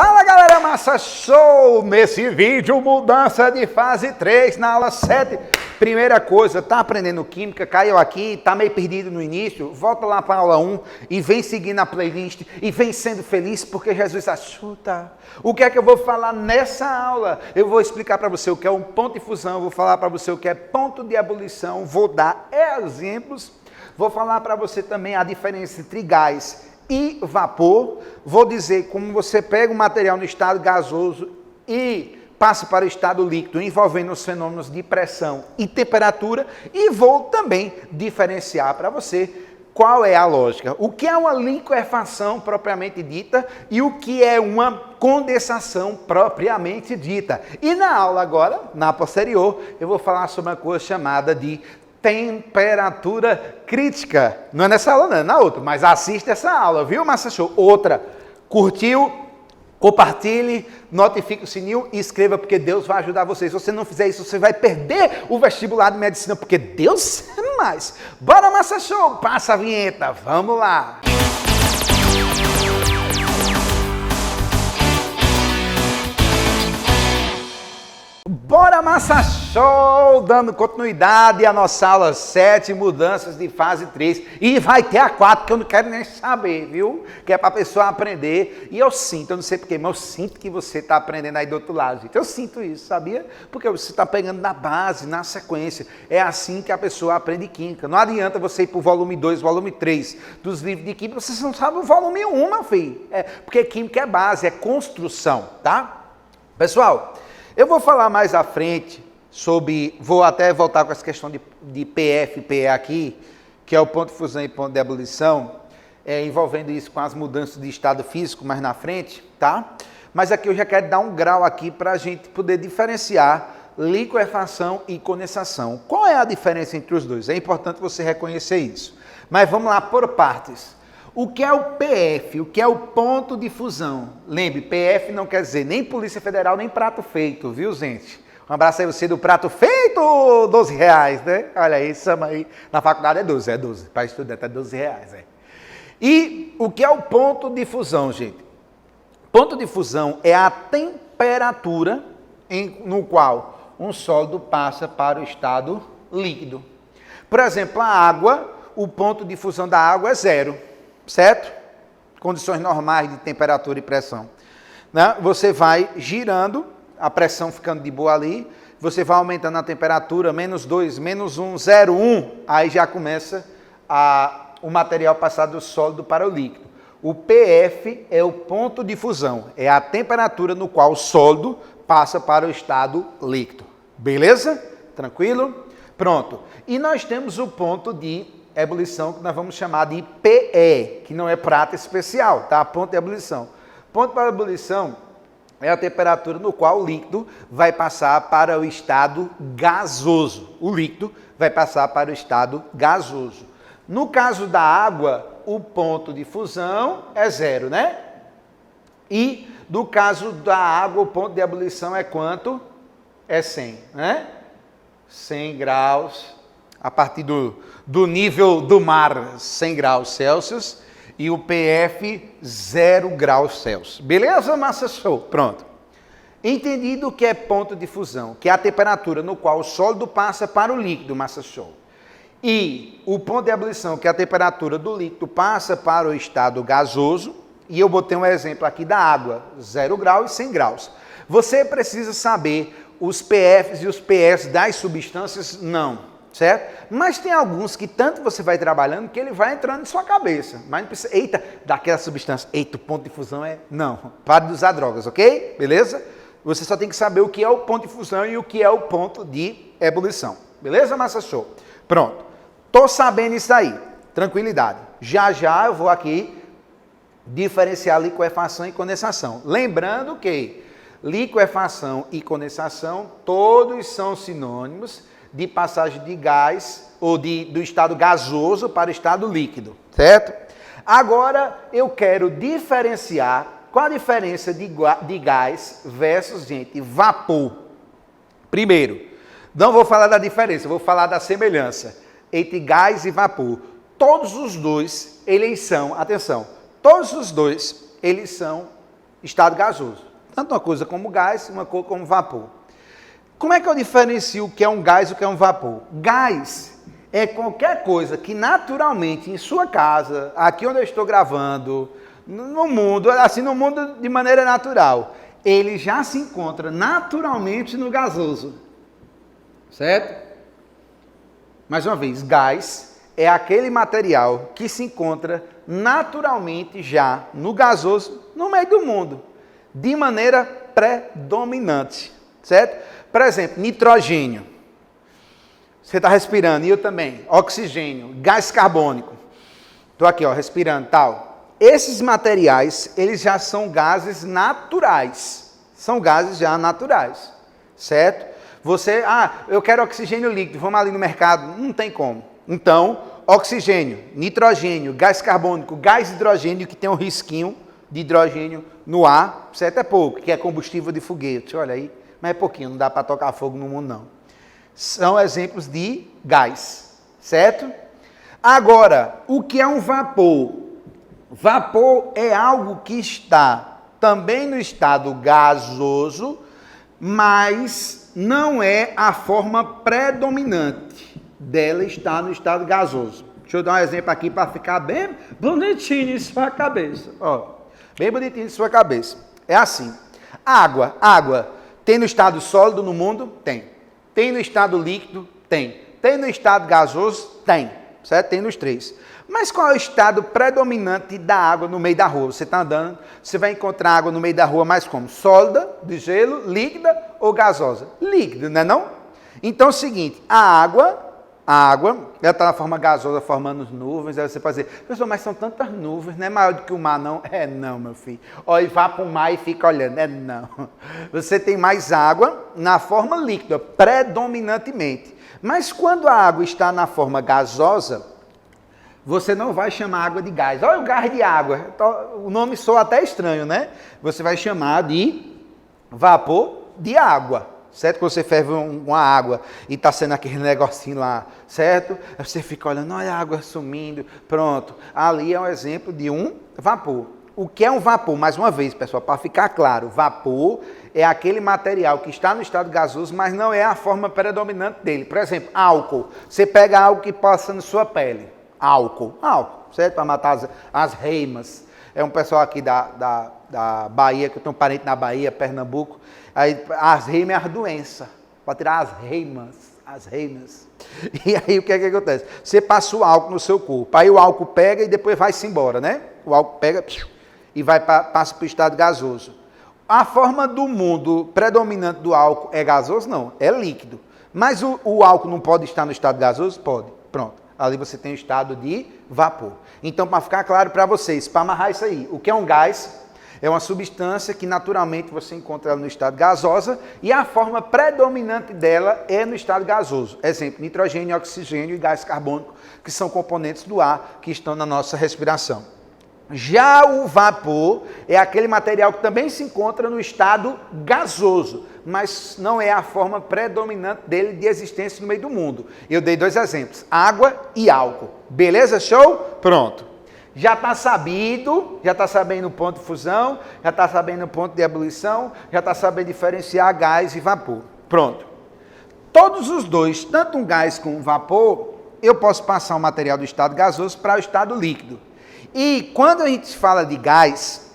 Fala galera, massa show! Nesse vídeo, mudança de fase 3 na aula 7. Primeira coisa, tá aprendendo química, caiu aqui, tá meio perdido no início, volta lá para a aula 1 e vem seguindo a playlist e vem sendo feliz porque Jesus ajuda. O que é que eu vou falar nessa aula? Eu vou explicar para você o que é um ponto de fusão, vou falar para você o que é ponto de ebulição, vou dar exemplos, vou falar para você também a diferença entre gás e vapor, vou dizer como você pega um material no estado gasoso e passa para o estado líquido, envolvendo os fenômenos de pressão e temperatura, e vou também diferenciar para você qual é a lógica, o que é uma liquefação propriamente dita e o que é uma condensação propriamente dita. E na aula agora, na posterior, eu vou falar sobre uma coisa chamada de temperatura crítica. Não é nessa aula não, é na outra, mas assista essa aula, viu, Massa Show? Outra, curtiu? Compartilhe, notifique o sininho e escreva, porque Deus vai ajudar vocês. Se você não fizer isso, você vai perder o vestibular de medicina, porque Deus é mais. Bora, Massa Show, passa a vinheta, vamos lá. Bora, Massa Show, dando continuidade à nossa aula 7, mudanças de fase 3. E vai ter a 4, que eu não quero nem saber, viu? Que é para a pessoa aprender. E eu sinto, eu não sei porquê, mas eu sinto que você está aprendendo aí do outro lado, gente. Eu sinto isso, sabia? Porque você está pegando na base, na sequência. É assim que a pessoa aprende química. Não adianta você ir para o volume 2, volume 3 dos livros de química, você não sabe o volume 1, meu filho. Porque química é base, é construção, tá? Pessoal, eu vou falar mais à frente sobre, vou até voltar com essa questão de PF e PE aqui, que é o ponto de fusão e ponto de ebulição, envolvendo isso com as mudanças de estado físico mais na frente, tá? Mas aqui eu já quero dar um grau aqui para a gente poder diferenciar liquefação e condensação. Qual é a diferença entre os dois? É importante você reconhecer isso. Mas vamos lá por partes. O que é o PF? O que é o ponto de fusão? Lembre, PF não quer dizer nem Polícia Federal, nem prato feito, viu, gente? Um abraço aí você do prato feito, R$12, né? Olha aí, aí, na faculdade é 12. Para estudante é R$12, E o que é o ponto de fusão, gente? Ponto de fusão é a temperatura no qual um sólido passa para o estado líquido. Por exemplo, a água, o ponto de fusão da água é 0. Certo? Condições normais de temperatura e pressão. Né? Você vai girando, a pressão ficando de boa ali, você vai aumentando a temperatura, -2, -1, 0,1, aí já começa o material passar do sólido para o líquido. O PF é o ponto de fusão, é a temperatura no qual o sólido passa para o estado líquido. Beleza? Tranquilo? Pronto. E nós temos o ponto de ebulição, que nós vamos chamar de PE, que não é prata especial, tá? Ponto de ebulição. Ponto de ebulição é a temperatura no qual o líquido vai passar para o estado gasoso. O líquido vai passar para o estado gasoso. No caso da água, o ponto de fusão é 0, né? E no caso da água, o ponto de ebulição é quanto? É 100, né? 100 graus, a partir do nível do mar, 100 graus Celsius, e o PF, 0 graus Celsius. Beleza, Massa Show? Pronto. Entendido o que é ponto de fusão, que é a temperatura no qual o sólido passa para o líquido, Massa Show. E o ponto de ebulição, que é a temperatura do líquido passa para o estado gasoso, e eu botei um exemplo aqui da água, 0 graus e 100 graus. Você precisa saber os PFs e os PS das substâncias? Não. Certo? Mas tem alguns que tanto você vai trabalhando que ele vai entrando em sua cabeça. Mas não precisa, eita, daquela substância, eita, o ponto de fusão é... Não, pare de usar drogas, ok? Beleza? Você só tem que saber o que é o ponto de fusão e o que é o ponto de ebulição. Beleza, Massa Show? Pronto. Tô sabendo isso aí. Tranquilidade. Já eu vou aqui diferenciar liquefação e condensação. Lembrando que liquefação e condensação, todos são sinônimos de passagem de gás ou do estado gasoso para o estado líquido, certo? Agora eu quero diferenciar qual a diferença de gás versus, gente, vapor. Primeiro, não vou falar da diferença, vou falar da semelhança entre gás e vapor. Todos os dois, eles são, atenção, todos os dois, eles são estado gasoso. Tanto uma coisa como gás, uma coisa como vapor. Como é que eu diferencio o que é um gás e o que é um vapor? Gás é qualquer coisa que naturalmente em sua casa, aqui onde eu estou gravando, no mundo, assim no mundo de maneira natural, ele já se encontra naturalmente no gasoso. Certo? Mais uma vez, gás é aquele material que se encontra naturalmente já no gasoso, no meio do mundo, de maneira predominante, certo? Por exemplo, nitrogênio. Você está respirando, e eu também. Oxigênio, gás carbônico. Estou aqui, ó, respirando, tal. Esses materiais, eles já são gases naturais. São gases já naturais, certo? Você, eu quero oxigênio líquido, vamos ali no mercado. Não tem como. Então, oxigênio, nitrogênio, gás carbônico, gás hidrogênio, que tem um risquinho de hidrogênio no ar, certo? É pouco, que é combustível de foguete. Olha aí, mas é pouquinho, não dá para tocar fogo no mundo, não. São exemplos de gás, certo? Agora, o que é um vapor? Vapor é algo que está também no estado gasoso, mas não é a forma predominante dela está no estado gasoso. Deixa eu dar um exemplo aqui para ficar bem bonitinho em sua cabeça. Ó, bem bonitinho em sua cabeça. É assim. Água tem no estado sólido no mundo? Tem. Tem no estado líquido? Tem. Tem no estado gasoso? Tem. Certo? Tem nos três. Mas qual é o estado predominante da água no meio da rua? Você está andando, você vai encontrar água no meio da rua mais como? Sólida, de gelo, líquida ou gasosa? Líquida, não é não? Então é o seguinte, a água, ela está na forma gasosa, formando nuvens. Aí você pode dizer, pessoal, mas são tantas nuvens, não é maior do que o mar, não? É não, meu filho. Olha, e vá para o mar e fica olhando. É não. Você tem mais água na forma líquida, predominantemente. Mas quando a água está na forma gasosa, você não vai chamar água de gás. Olha o gás de água. O nome soa até estranho, né? Você vai chamar de vapor de água. Certo? Quando você ferve uma água e está sendo aquele negocinho lá, certo? Você fica olhando, olha a água sumindo, pronto. Ali é um exemplo de um vapor. O que é um vapor? Mais uma vez, pessoal, para ficar claro, vapor é aquele material que está no estado gasoso, mas não é a forma predominante dele. Por exemplo, álcool. Você pega algo que passa na sua pele. Álcool, certo? Para matar as reimas. É um pessoal aqui da Bahia, que eu tenho um parente na Bahia, Pernambuco. Aí, as reimas é as doenças, para tirar as reimas. E aí o que é que acontece? Você passa o álcool no seu corpo, aí o álcool pega e depois vai-se embora, né? O álcool pega e passa para o estado gasoso. A forma do mundo predominante do álcool é gasoso? Não, é líquido. Mas o álcool não pode estar no estado gasoso? Pode. Pronto. Ali você tem o estado de vapor. Então, para ficar claro para vocês, para amarrar isso aí, o que é um gás? É uma substância que naturalmente você encontra no estado gasosa e a forma predominante dela é no estado gasoso. Exemplo, nitrogênio, oxigênio e gás carbônico, que são componentes do ar que estão na nossa respiração. Já o vapor é aquele material que também se encontra no estado gasoso, mas não é a forma predominante dele de existência no meio do mundo. Eu dei dois exemplos, água e álcool. Beleza? Show? Pronto. Já está sabido, já está sabendo o ponto de fusão, já está sabendo o ponto de ebulição, já está sabendo diferenciar gás e vapor. Pronto. Todos os dois, tanto um gás como um vapor, eu posso passar o material do estado gasoso para o estado líquido. E quando a gente fala de gás,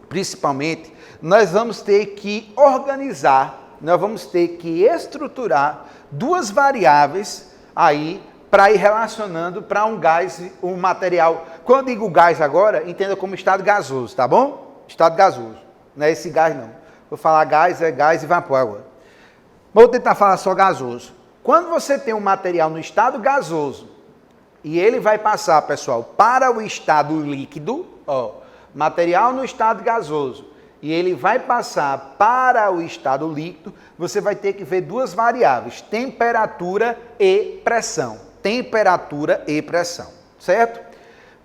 principalmente, nós vamos ter que organizar, nós vamos ter que estruturar duas variáveis aí para ir relacionando para um gás, um material. Quando eu digo gás agora, entenda como estado gasoso, tá bom? Estado gasoso, não é esse gás não. Vou falar gás, é gás e vapor agora. Vou tentar falar só gasoso. Quando você tem um material no estado gasoso, e ele vai passar, pessoal, para o estado líquido, ó, material no estado gasoso, e ele vai passar para o estado líquido, você vai ter que ver duas variáveis, temperatura e pressão. Temperatura e pressão, certo?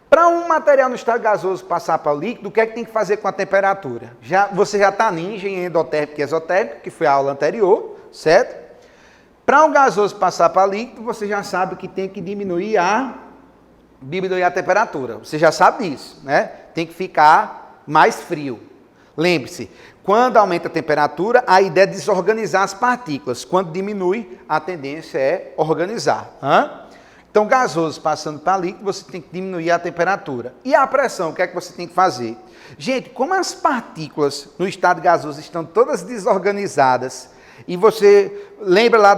Para um material no estado gasoso passar para o líquido, o que é que tem que fazer com a temperatura? Você já está ninja em endotérmico e exotérmico, que foi a aula anterior, certo? Para um gasoso passar para líquido, você já sabe que tem que diminuir a temperatura. Você já sabe disso, né? Tem que ficar mais frio. Lembre-se, quando aumenta a temperatura, a ideia é desorganizar as partículas. Quando diminui, a tendência é organizar. Então, gasoso passando para líquido, você tem que diminuir a temperatura. E a pressão, o que é que você tem que fazer? Gente, como as partículas no estado gasoso estão todas desorganizadas, e você lembra lá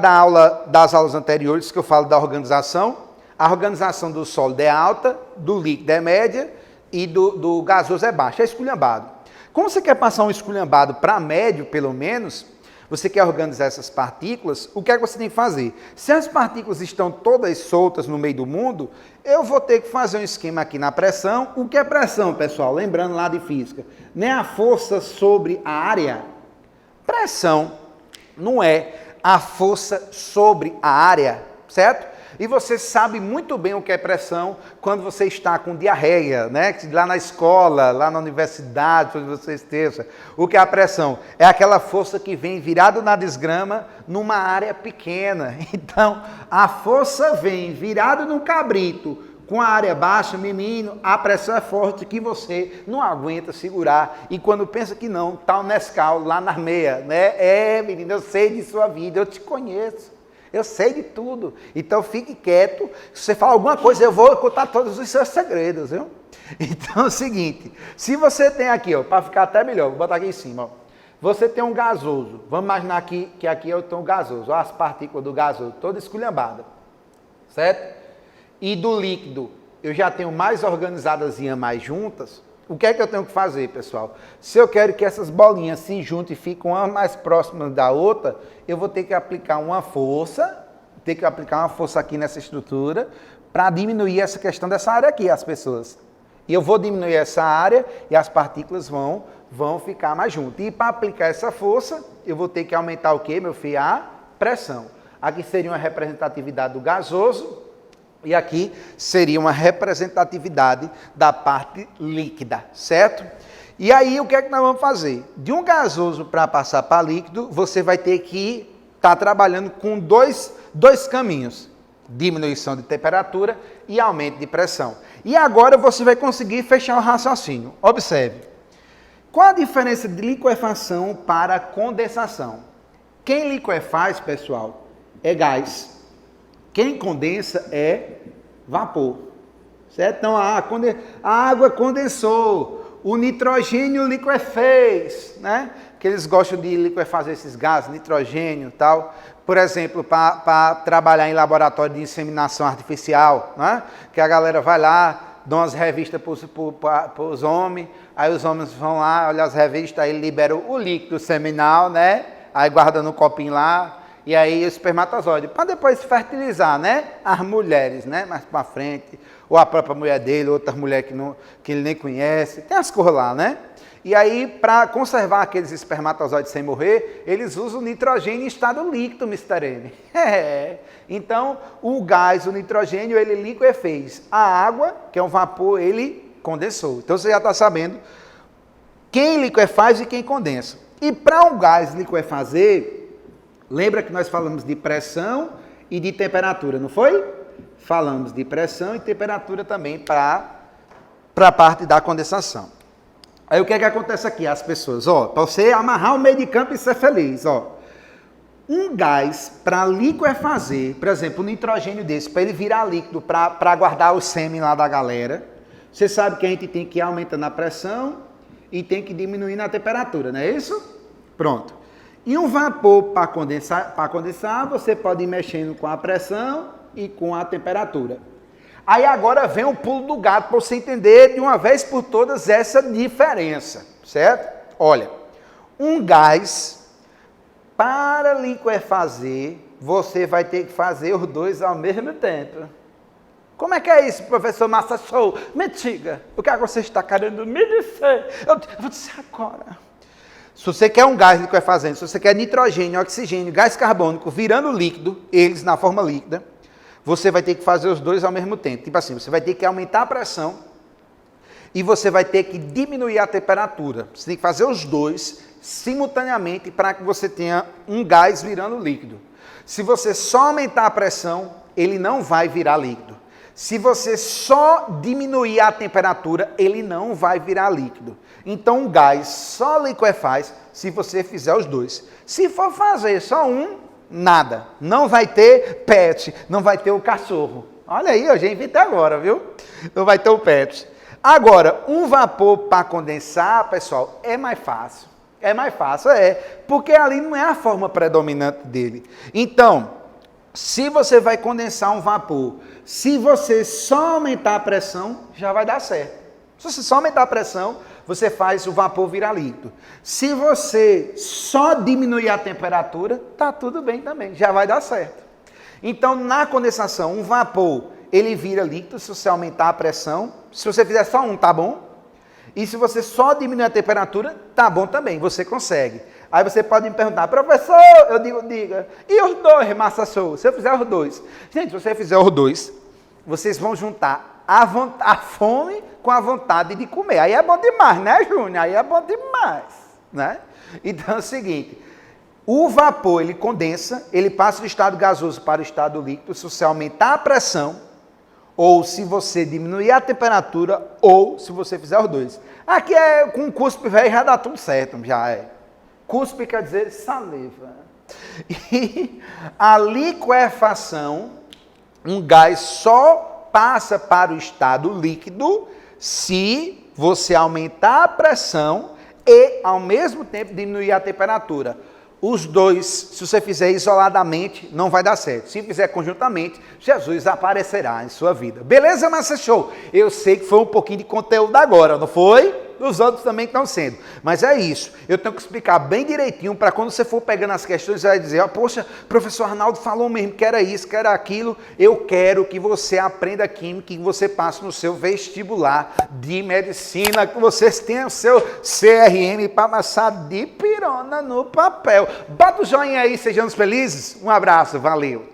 das aulas anteriores que eu falo da organização? A organização do sólido é alta, do líquido é média e do gasoso é baixa, é esculhambado. Como você quer passar um esculhambado para médio, pelo menos, você quer organizar essas partículas, o que é que você tem que fazer? Se as partículas estão todas soltas no meio do mundo, eu vou ter que fazer um esquema aqui na pressão. O que é pressão, pessoal? Lembrando lá de física, não é a força sobre a área. Pressão não é a força sobre a área, certo? E você sabe muito bem o que é pressão quando você está com diarreia, né? Lá na escola, lá na universidade, onde você esteja. O que é a pressão? É aquela força que vem virado na desgrama numa área pequena. Então, a força vem virado num cabrito com a área baixa, menino, a pressão é forte que você não aguenta segurar. E quando pensa que não, tá o Nescau lá na meia, né? Menino, eu sei de sua vida, eu te conheço. Eu sei de tudo. Então fique quieto. Se você falar alguma coisa, eu vou contar todos os seus segredos, viu? Então é o seguinte, se você tem aqui, ó, para ficar até melhor, vou botar aqui em cima, ó. Você tem um gasoso. Vamos imaginar que aqui eu tenho um gasoso. Olha as partículas do gasoso, toda esculhambada. Certo? E do líquido, eu já tenho mais organizadas mais juntas. O que é que eu tenho que fazer, pessoal? Se eu quero que essas bolinhas se juntem e fiquem uma mais próximas da outra, eu vou ter que aplicar uma força, aqui nessa estrutura, para diminuir essa questão dessa área aqui, as pessoas. E eu vou diminuir essa área e as partículas vão ficar mais juntas. E para aplicar essa força, eu vou ter que aumentar o quê, meu filho? A pressão. Aqui seria uma representatividade do gasoso, e aqui seria uma representatividade da parte líquida, certo? E aí, o que é que nós vamos fazer? De um gasoso para passar para líquido, você vai ter que estar trabalhando com dois caminhos. Diminuição de temperatura e aumento de pressão. E agora você vai conseguir fechar o raciocínio. Observe. Qual a diferença de liquefação para condensação? Quem liquefaz, pessoal, é gás. Quem condensa é vapor, certo? Então, a água condensou, o nitrogênio liquefez, né? Que eles gostam de liquefazer esses gases, nitrogênio e tal. Por exemplo, para trabalhar em laboratório de inseminação artificial, né? Que a galera vai lá, dá umas revistas para os homens, aí os homens vão lá, olham as revistas, aí liberam o líquido seminal, né? Aí guarda no copinho lá. E aí o espermatozoide, para depois fertilizar, né? As mulheres, né? Mais para frente, ou a própria mulher dele, outra mulher que ele nem conhece, tem as cores lá, né? E aí, para conservar aqueles espermatozoides sem morrer, eles usam nitrogênio em estado líquido, Mr. M. Então, o gás, o nitrogênio, ele liquefez. A água, que é um vapor, ele condensou. Então, você já está sabendo quem liquefaz e quem condensa. E para um gás liquefazer, lembra que nós falamos de pressão e de temperatura, não foi? Falamos de pressão e temperatura também para a parte da condensação. Aí o que é que acontece aqui? As pessoas, ó, para você amarrar o meio de campo e ser feliz, ó. Um gás para liquefazer, por exemplo, um nitrogênio desse, para ele virar líquido, para guardar o sêmen lá da galera, você sabe que a gente tem que ir aumentando a pressão e tem que diminuir a temperatura, não é isso? Pronto. E um vapor para condensar, você pode ir mexendo com a pressão e com a temperatura. Aí agora vem o pulo do gato para você entender de uma vez por todas essa diferença, certo? Olha, um gás, para liquefazer, você vai ter que fazer os dois ao mesmo tempo. Como é que é isso, professor Massa Show? Me diga, o que é que você está querendo me dizer? Eu vou dizer agora. Se você quer um gás liquefazendo, se você quer nitrogênio, oxigênio, gás carbônico virando líquido, eles na forma líquida, você vai ter que fazer os dois ao mesmo tempo. Tipo assim, você vai ter que aumentar a pressão e você vai ter que diminuir a temperatura. Você tem que fazer os dois simultaneamente para que você tenha um gás virando líquido. Se você só aumentar a pressão, ele não vai virar líquido. Se você só diminuir a temperatura, ele não vai virar líquido. Então o gás só liquefaz se você fizer os dois. Se for fazer só um, nada. Não vai ter PET, não vai ter o cachorro. Olha aí, eu já inventei agora, viu? Não vai ter o PET. Agora, um vapor para condensar, pessoal, é mais fácil. É mais fácil, porque ali não é a forma predominante dele. Então, se você vai condensar um vapor, se você só aumentar a pressão, já vai dar certo. Se você só aumentar a pressão, você faz o vapor virar líquido. Se você só diminuir a temperatura, tá tudo bem também, já vai dar certo. Então, na condensação, um vapor, ele vira líquido se você aumentar a pressão. Se você fizer só um, tá bom? E se você só diminuir a temperatura, tá bom também, você consegue. Aí você pode me perguntar, professor, eu digo, diga, e os dois, massa show? Se eu fizer os dois. Gente, se você fizer os dois, vocês vão juntar a fome com a vontade de comer. Aí é bom demais, né, Júnior? Aí é bom demais, né? Então é o seguinte, o vapor, ele condensa, ele passa do estado gasoso para o estado líquido, se você aumentar a pressão, ou se você diminuir a temperatura, ou se você fizer os dois. Aqui é com cuspe velho, já dá tudo certo, já é. Cuspe quer dizer saliva. E a liquefação, um gás só passa para o estado líquido se você aumentar a pressão e, ao mesmo tempo, diminuir a temperatura. Os dois, se você fizer isoladamente, não vai dar certo. Se fizer conjuntamente, Jesus aparecerá em sua vida. Beleza, Massa Show? Eu sei que foi um pouquinho de conteúdo agora, não foi? Os outros também estão sendo. Mas é isso. Eu tenho que explicar bem direitinho para quando você for pegando as questões, você vai dizer, oh, poxa, professor Arnaldo falou mesmo que era isso, que era aquilo. Eu quero que você aprenda química, que você passe no seu vestibular de medicina, que vocês tenham o seu CRM para passar de pirona no papel. Bota o joinha aí, sejamos felizes. Um abraço, valeu.